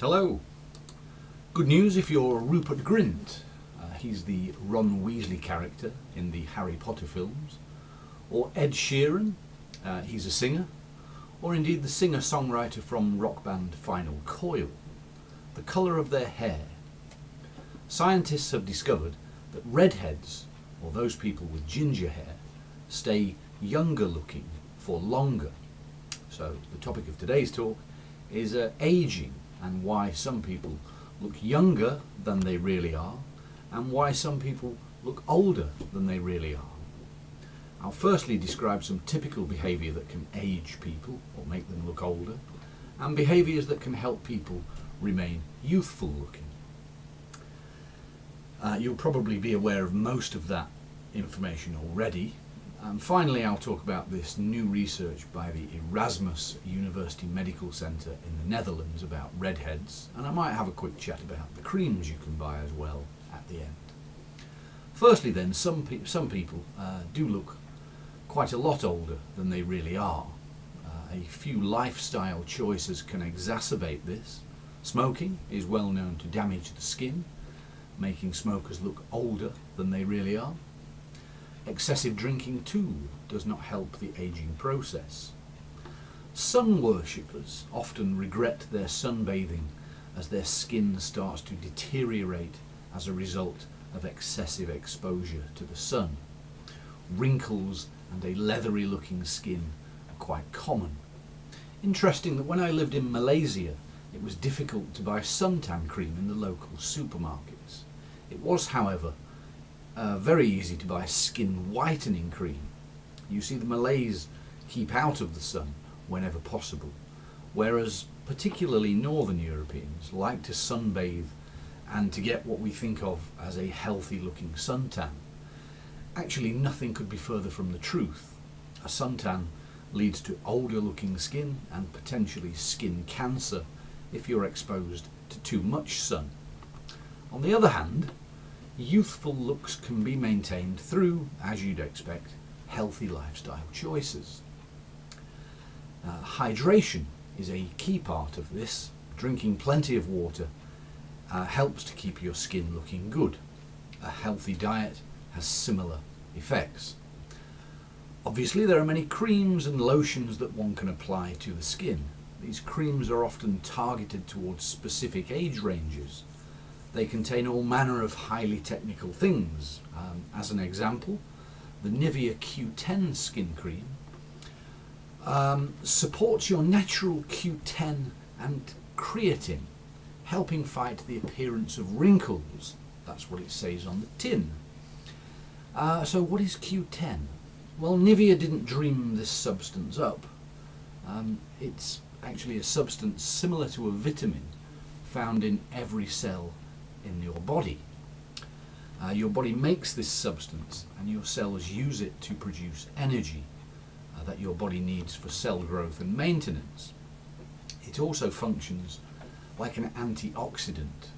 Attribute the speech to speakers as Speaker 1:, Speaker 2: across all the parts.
Speaker 1: Hello. Good news if you're Rupert Grint. He's the Ron Weasley character in the Harry Potter films. Or Ed Sheeran, he's a singer. Or indeed the singer-songwriter from rock band Final Coil. The colour of their hair. Scientists have discovered that redheads, or those people with ginger hair, stay younger looking for longer. So the topic of today's talk is ageing and why some people look younger than they really are and why some people look older than they really are. I'll firstly describe some typical behaviour that can age people or make them look older, and behaviours that can help people remain youthful looking. You'll probably be aware of most of that information already. And finally, I'll talk about this new research by the Erasmus University Medical Centre in the Netherlands about redheads, and I might have a quick chat about the creams you can buy as well at the end. Firstly then, some people do look quite a lot older than they really are. A few lifestyle choices can exacerbate this. Smoking is well known to damage the skin, making smokers look older than they really are. Excessive drinking too does not help the ageing process. Sun worshippers often regret their sunbathing as their skin starts to deteriorate as a result of excessive exposure to the sun. Wrinkles and a leathery looking skin are quite common. Interesting that when I lived in Malaysia, it was difficult to buy suntan cream in the local supermarkets. It was, however, very easy to buy skin whitening cream. You see, the Malays keep out of the sun whenever possible, whereas particularly Northern Europeans like to sunbathe and to get what we think of as a healthy looking suntan. Actually, nothing could be further from the truth. A suntan leads to older looking skin and potentially skin cancer if you're exposed to too much sun. On the other hand, youthful looks can be maintained through, as you'd expect, healthy lifestyle choices. Hydration is a key part of this. Drinking plenty of water helps to keep your skin looking good. A healthy diet has similar effects. Obviously, there are many creams and lotions that one can apply to the skin. These creams are often targeted towards specific age ranges. They contain all manner of highly technical things. As an example, the Nivea Q10 skin cream supports your natural Q10 and creatine, helping fight the appearance of wrinkles. That's what it says on the tin. So what is Q10? Well, Nivea didn't dream this substance up. It's actually a substance similar to a vitamin found in every cell in your body. Your body makes this substance and your cells use it to produce energy that your body needs for cell growth and maintenance. It also functions like an antioxidant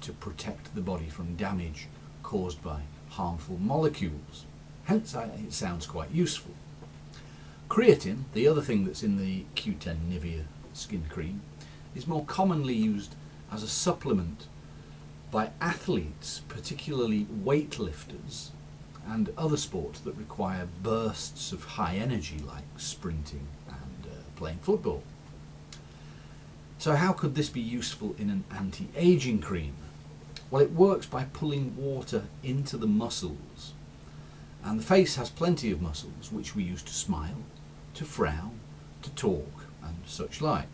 Speaker 1: to protect the body from damage caused by harmful molecules. Hence it sounds quite useful. Creatine, the other thing that's in the Q10 Nivea skin cream, is more commonly used as a supplement by athletes, particularly weightlifters and other sports that require bursts of high energy like sprinting and playing football. So how could this be useful in an anti-aging cream? Well, it works by pulling water into the muscles, and the face has plenty of muscles which we use to smile, to frown, to talk and such like.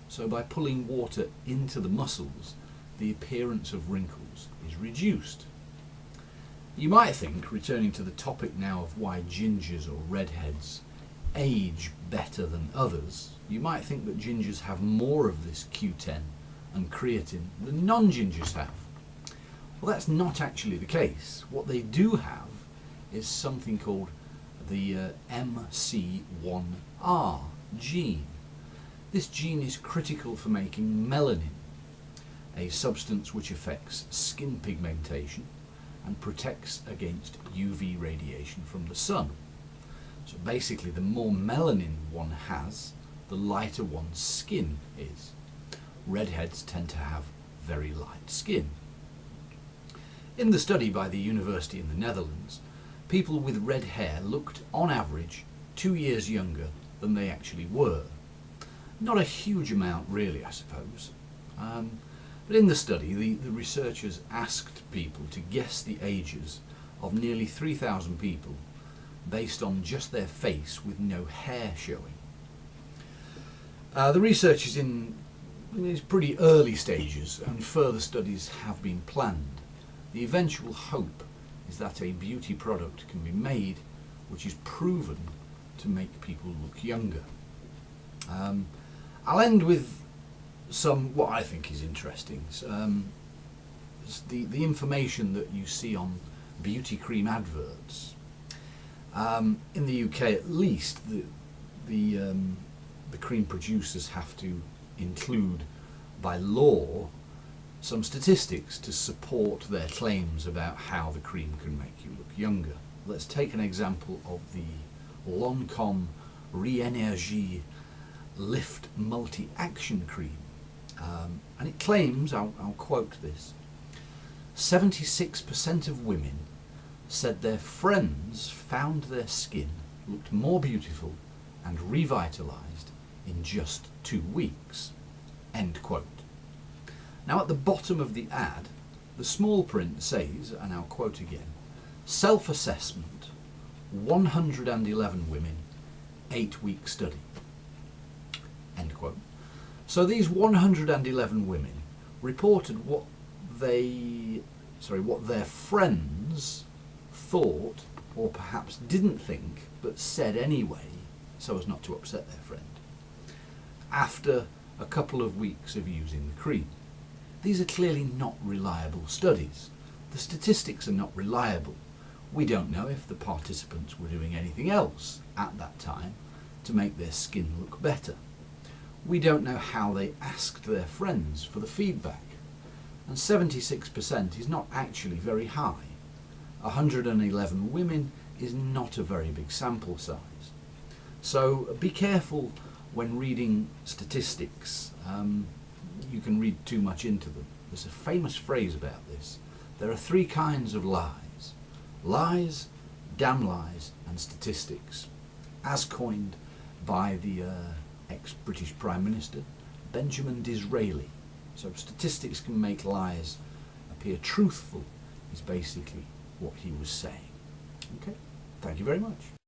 Speaker 1: So by pulling water into the muscles, the appearance of wrinkles is reduced. You might think, returning to the topic now of why gingers or redheads age better than others, you might think that gingers have more of this Q10 and creatine than non-gingers have. Well, that's not actually the case. What they do have is something called the MC1R gene. This gene is critical for making melanin, a substance which affects skin pigmentation and protects against UV radiation from the sun. So basically, the more melanin one has, the lighter one's skin is. redheads tend to have very light skin. In the study by the university in the Netherlands, people with red hair looked, on average, 2 years younger than they actually were. Not a huge amount really, I suppose. But in the study, the researchers asked people to guess the ages of nearly 3,000 people based on just their face with no hair showing. The research is in its pretty early stages and further studies have been planned. The eventual hope is that a beauty product can be made which is proven to make people look younger. I'll end with what I think is interesting. The information that you see on beauty cream adverts. In the UK at least, the cream producers have to include by law some statistics to support their claims about how the cream can make you look younger. Let's take an example of the Lancome Re-Energie Lift Multi-Action Cream. And it claims, I'll quote this, 76% of women said their friends found their skin looked more beautiful and revitalised in just 2 weeks. End quote. Now at the bottom of the ad, the small print says, and I'll quote again, self-assessment, 111 women, 8-week study. End quote. So these 111 women reported what their friends thought or perhaps didn't think but said anyway so as not to upset their friend after a couple of weeks of using the cream. These are clearly not reliable studies. The statistics are not reliable. We don't know if the participants were doing anything else at that time to make their skin look better. We don't know how they asked their friends for the feedback. And 76% is not actually very high. 111 women is not a very big sample size. So be careful when reading statistics. You can read too much into them. There's a famous phrase about this. There are 3 kinds of lies. Lies, damn lies, and statistics. As coined by the ex-British Prime Minister, Benjamin Disraeli. So statistics can make lies appear truthful is basically what he was saying. Okay, thank you very much.